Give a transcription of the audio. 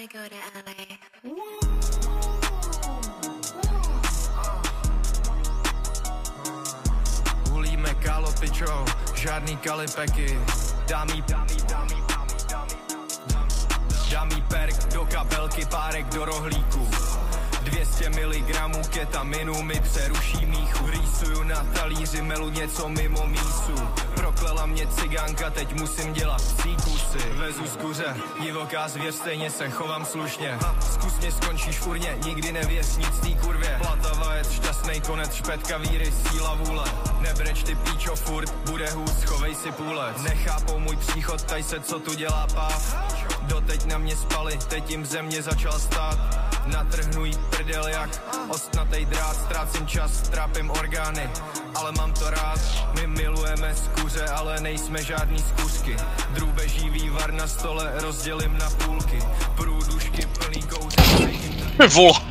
wanna go to LA. Hulíme kalopičou, žádný kalipeky. Dám jí perk do kabelky, párek do rohlíku. 200 mg ketaminu mi přeruší míchu. Rýsuju na talíři, melu něco mimo mísu. Proklela mě cigánka, teď musím dělat psí kusy. Vezu z kuře, divoká zvěř, stejně se chovám slušně. Zkus mě, skončíš v urně, nikdy nevěř nic tý kurvě. Platava je šťastnej konec, špetka víry, síla vůle. Nebreč ty píčo furt, bude hůř, schovej si půlec. Nechápou můj příchod, taj se, co tu dělá páv. Doteď na mě spali, teď jim ze mě začal stát. Natrhnu jí prdel jak ostnatej drát. Ztrácím čas, trápím orgány, ale mám to rád. My milujeme skůře, ale nejsme žádný skůřky. Drůbeží vývar na stole rozdělím na půlky. Průdušky plný kouř. Vole.